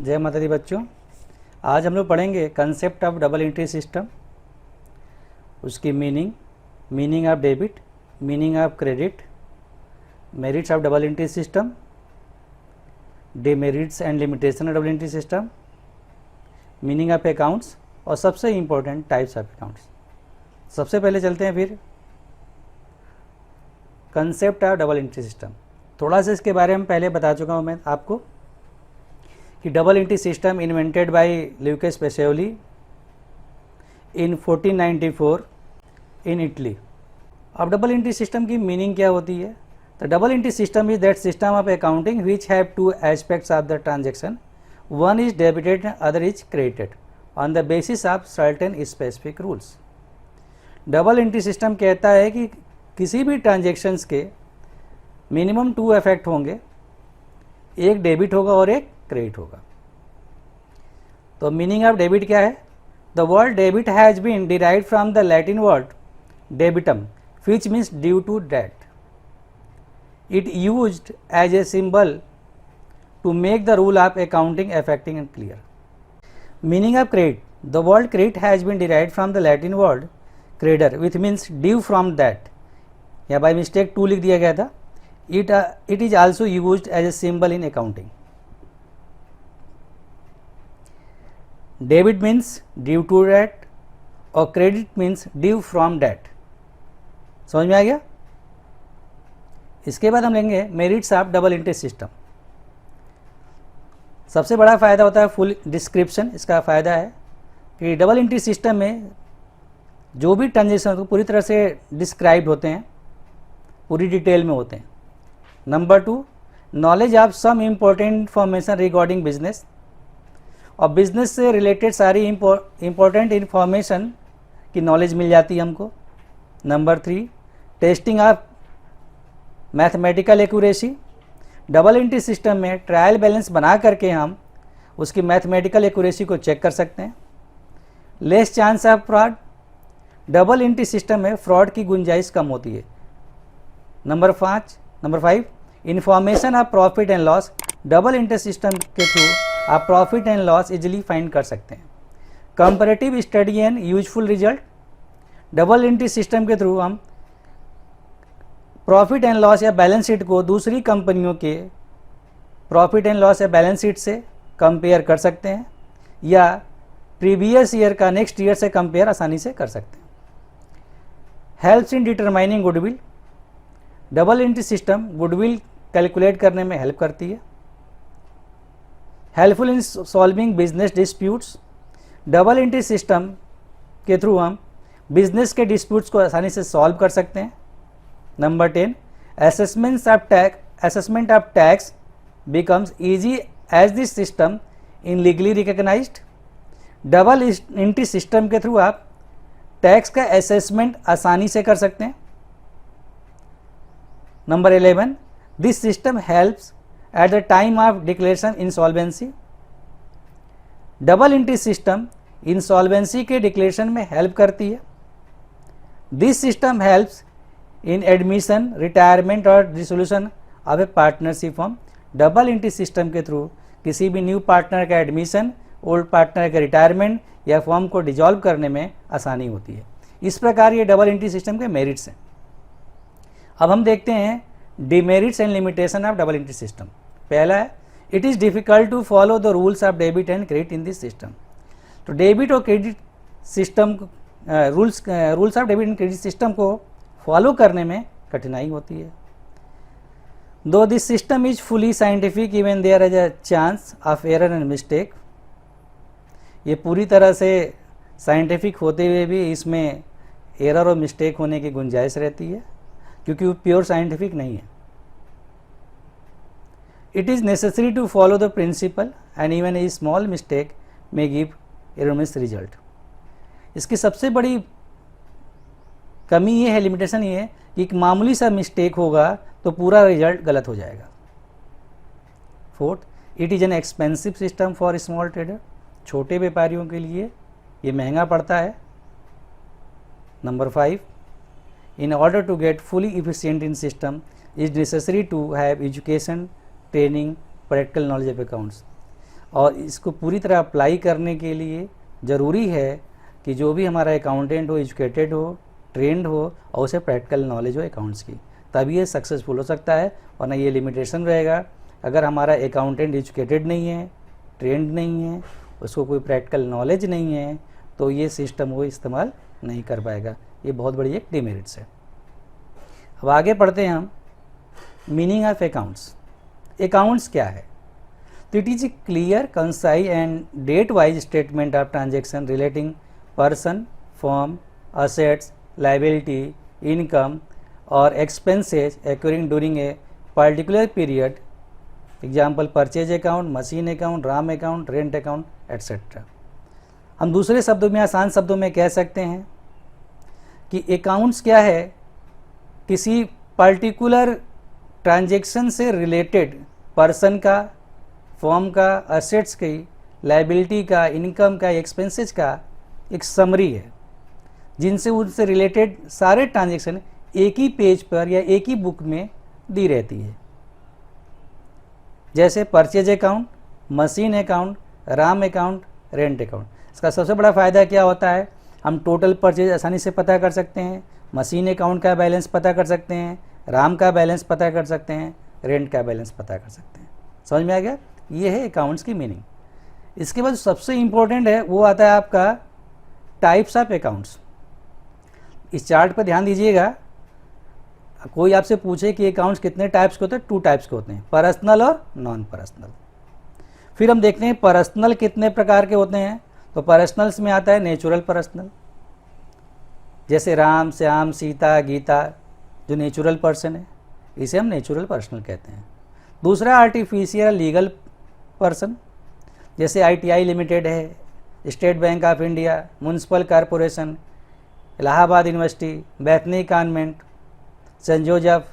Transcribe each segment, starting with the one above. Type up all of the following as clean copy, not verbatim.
जय माता दी बच्चों। आज हम लोग पढ़ेंगे concept of double entry system, उसकी meaning of debit, meaning of credit, merits of double entry system, demerits and limitation of double entry system, meaning of accounts और सबसे इम्पोर्टेंट टाइप्स ऑफ अकाउंट्स। सबसे पहले चलते हैं फिर concept of double entry system. थोड़ा सा इसके बारे में पहले बता चुका हूँ मैं आपको कि double entry system invented by Lucas Pacioli in 1494 in Italy. अब डबल एंट्री सिस्टम की मीनिंग क्या होती है? तो double entry system is that system of accounting which have two aspects of the transaction, one is debited and other is credited on the basis of certain specific rules. Double entry system कहता है कि किसी भी transactions के minimum 2 effect होंगे, एक debit होगा और एक क्रेडिट होगा। तो मीनिंग ऑफ डेबिट क्या है? The word debit has been derived from the Latin word debitum which means due to date. It used as a symbol to make the rule of accounting effective and clear. Meaning of credit, the word credit has been derived from the Latin word credere which means due from that, या by mistake to लिख दिया गया था। It is also used as a symbol in accounting. Debit means due to debt और credit means due from debt। समझ में आ गया? इसके बाद हम लेंगे merits of double entry system. सबसे बड़ा फायदा होता है फुल डिस्क्रिप्शन। इसका फायदा है कि डबल एंट्री सिस्टम में जो भी ट्रांजेक्शन होते हैं पूरी तरह से डिस्क्राइब्ड होते हैं, पूरी डिटेल में होते हैं। Number 2, knowledge of some important information regarding business, और बिजनेस से रिलेटेड सारी इम्पोर्टेंट इंफॉर्मेशन की नॉलेज मिल जाती है हमको। Number 3, testing of mathematical accuracy. Double entry system में ट्रायल बैलेंस बना करके हम उसकी मैथमेटिकल एक्यूरेसी को चेक कर सकते हैं। Less chance of fraud, double entry system में फ्रॉड की गुंजाइश कम होती है। Number 5, information of profit and loss. Double entry system के थ्रू आप profit and loss easily find कर सकते हैं। Comparative study and useful result, double entry system के थ्रू हम प्रॉफिट एंड लॉस या बैलेंस शीट को दूसरी कंपनियों के प्रॉफिट एंड लॉस या बैलेंस शीट से कंपेयर कर सकते हैं, या प्रीवियस ईयर का नेक्स्ट ईयर से कंपेयर आसानी से कर सकते हैं। Helps in determining goodwill, double entry system goodwill calculate करने में हेल्प करती है। Helpful in solving business disputes, double entry system के थ्रू हम बिजनेस के डिस्प्यूट्स को आसानी से सॉल्व कर सकते हैं। Number 10, assessment of tax becomes easy as this system in legally recognised. Double entry system के थ्रू आप टैक्स का असेसमेंट आसानी से कर सकते हैं। Number 11, this system helps at the time of declaration insolvency. Double entry system insolvency के declaration में हेल्प करती है। This system helps in admission, retirement और dissolution of a partnership form. Double entry system के थ्रू किसी भी new partner का admission, old partner का रिटायरमेंट या फॉर्म को डिजॉल्व करने में आसानी होती है। इस प्रकार ये डबल एंट्री सिस्टम के मेरिट्स हैं। अब हम देखते हैं demerits and limitation of double entry system. पहला है, it is difficult to follow the rules of debit and credit in this system. तो डेबिट और credit system rules of debit and credit system को फॉलो करने में कठिनाई होती है। Though this system is fully scientific even there is a chance of error and mistake. ये पूरी तरह से साइंटिफिक होते हुए भी इसमें एरर और मिस्टेक होने की गुंजाइश रहती है, क्योंकि वो प्योर साइंटिफिक नहीं है। It is necessary to follow the principle and even a small mistake may give erroneous result. इसकी सबसे बड़ी कमी ये है, लिमिटेशन ये है कि एक मामूली सा मिस्टेक होगा तो पूरा रिजल्ट गलत हो जाएगा। 4th, it is an expensive system for small trader. छोटे व्यापारियों के लिए ये महंगा पड़ता है। Number 5, in order to get fully efficient in system is necessary to have education, training, practical knowledge of accounts। और इसको पूरी तरह अप्लाई करने के लिए ज़रूरी है कि जो भी हमारा अकाउंटेंट हो, एजुकेटेड हो, ट्रेंड हो और उसे प्रैक्टिकल नॉलेज हो अकाउंट्स की, तभी ये सक्सेसफुल हो सकता है। वरना ये लिमिटेशन रहेगा, अगर हमारा अकाउंटेंट एजुकेटेड नहीं है, ट्रेंड नहीं है, उसको कोई प्रैक्टिकल नॉलेज नहीं है, तो ये सिस्टम वो इस्तेमाल नहीं कर पाएगा। ये बहुत बड़ी एक डिमेरिट्स है। अब आगे पढ़ते हैं हम मीनिंग ऑफ अकाउंट्स। अकाउंट्स क्या है? तो it is a clear, concise and date wise statement of transaction relating person, firm, assets, liability, income और expenses occurring during a particular period. Example purchase account, machine account, Ram account, rent account etcetera. हम दूसरे शब्दों में, आसान शब्दों में कह सकते हैं कि अकाउंट्स क्या है? किसी पर्टिकुलर ट्रांजेक्शन से रिलेटेड पर्सन का, फर्म का, असेट्स की, लाइबिलिटी का, इनकम का, एक्सपेंसेस का एक समरी है, जिनसे उनसे रिलेटेड सारे ट्रांजेक्शन एक ही पेज पर या एक ही बुक में दी रहती है। जैसे purchase account, machine account, Ram account, rent account. इसका सबसे बड़ा फ़ायदा क्या होता है? हम टोटल परचेज आसानी से पता कर सकते हैं, मशीन अकाउंट का बैलेंस पता कर सकते हैं, राम का बैलेंस पता कर सकते हैं, रेंट का बैलेंस पता कर सकते हैं। समझ में आ गया? ये है अकाउंट्स की मीनिंग। इसके बाद सबसे इम्पोर्टेंट है वो आता है आपका टाइप्स ऑफ अकाउंट्स। इस चार्ट पर ध्यान दीजिएगा। कोई आपसे पूछे कि अकाउंट्स कितने टाइप्स के होते हैं? 2 टाइप्स के होते हैं, पर्सनल और नॉन पर्सनल। फिर हम देखते हैं पर्सनल कितने प्रकार के होते हैं। तो पर्सनल्स में आता है नेचुरल पर्सनल, जैसे राम, श्याम, सीता, गीता, जो नेचुरल पर्सन है, इसे हम नेचुरल पर्सनल कहते हैं। दूसरा आर्टिफिशियल लीगल पर्सन, जैसे ITI लिमिटेड है, state bank of India, municipal corporation, Allahabad university, Bethany convent, saint Joseph,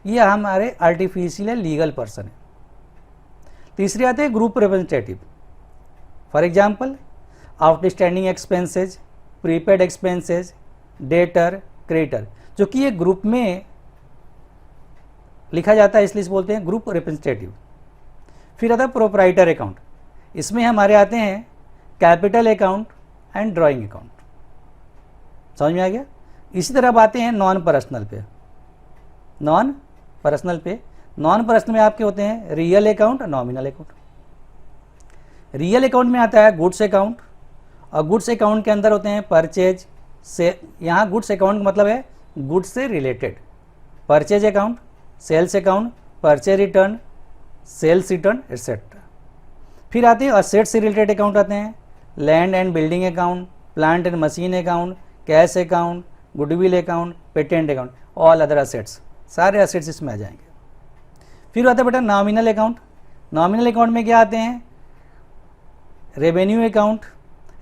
ये हमारे आर्टिफिशियल लीगल पर्सन है। तीसरे आते हैं group representative. For example outstanding expenses, prepaid expenses, debtor, creditor, जो कि ये ग्रुप में लिखा जाता है, इसलिए इसे बोलते हैं ग्रुप रिप्रेजेंटेटिव। फिर आता है प्रोप्राइटर अकाउंट। इसमें हमारे आते हैं capital account and drawing account. समझ में आ गया? इसी तरह अब आते हैं नॉन पर्सनल पे। नॉन पर्सनल में आपके होते हैं रियल अकाउंट और नॉमिनल अकाउंट। रियल अकाउंट में आता है गुड्स अकाउंट, और गुड्स अकाउंट के अंदर होते हैं परचेज से, यहाँ गुड्स अकाउंट का मतलब है गुड्स से related, purchase account, sales account, purchase return, sales return etcetera. फिर आते हैं असेट से रिलेटेड अकाउंट आते हैं, land and building account, plant and machine account, cash account, goodwill account, patent account, all other assets, सारे assets इसमें आ जाएंगे। फिर आता है बेटा नॉमिनल अकाउंट। नॉमिनल अकाउंट में क्या आते हैं? Revenue account.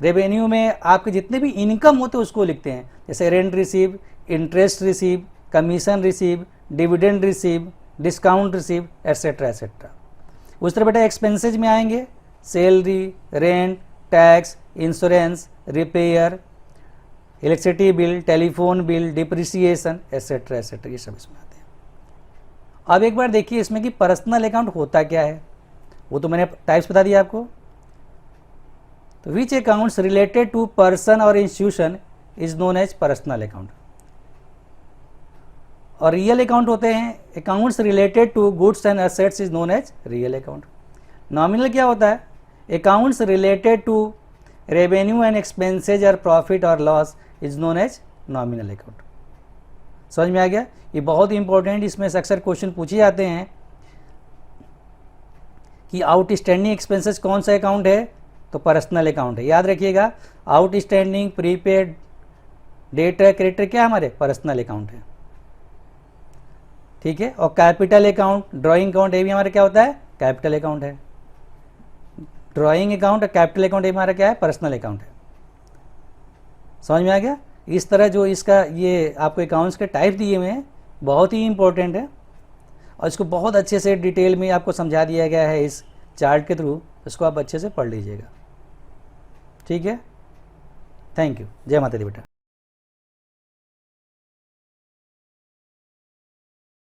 रेवेन्यू में आपके जितने भी इनकम होते हैं उसको लिखते हैं, जैसे rent receive, interest receive, commission receive, dividend receive, discount receive etcetera etcetera. उस तरह बेटा एक्सपेंसेज में आएंगे salary, rent, tax, insurance, repair, electricity bill, telephone bill, depreciation etcetera etcetera, ये सब इसमें आते हैं। अब एक बार देखिए इसमें कि पर्सनल अकाउंट होता क्या है, वो तो मैंने टाइप्स बता दिया आपको। तो which accounts related to person और institution is known as personal account. और रियल अकाउंट होते हैं accounts related to goods and assets is known as real account. Nominal क्या होता है? Accounts related to revenue and expenses और profit और loss is known as nominal account. समझ में आ गया? ये बहुत इंपॉर्टेंट, इसमें से अक्सर क्वेश्चन पूछे जाते हैं कि आउटस्टैंडिंग एक्सपेंसेस कौन सा अकाउंट है? तो पर्सनल अकाउंट है। याद रखिएगा, आउटस्टैंडिंग, प्रीपेड, डेटर, क्रेडिटर क्या हमारे पर्सनल अकाउंट है, ठीक है। और कैपिटल अकाउंट, ड्राइंग अकाउंट, ये भी हमारा क्या होता है? कैपिटल अकाउंट है। ड्राइंग अकाउंट और कैपिटल अकाउंट ये हमारा क्या है? पर्सनल अकाउंट है। समझ में आ गया? इस तरह जो इसका ये आपको अकाउंट्स के टाइप दिए हुए हैं बहुत ही इंपॉर्टेंट है, और इसको बहुत अच्छे से डिटेल में आपको समझा दिया गया है इस चार्ट के थ्रू। इसको आप अच्छे से पढ़ लीजिएगा, ठीक है। Thank you. जय माता दी बेटा।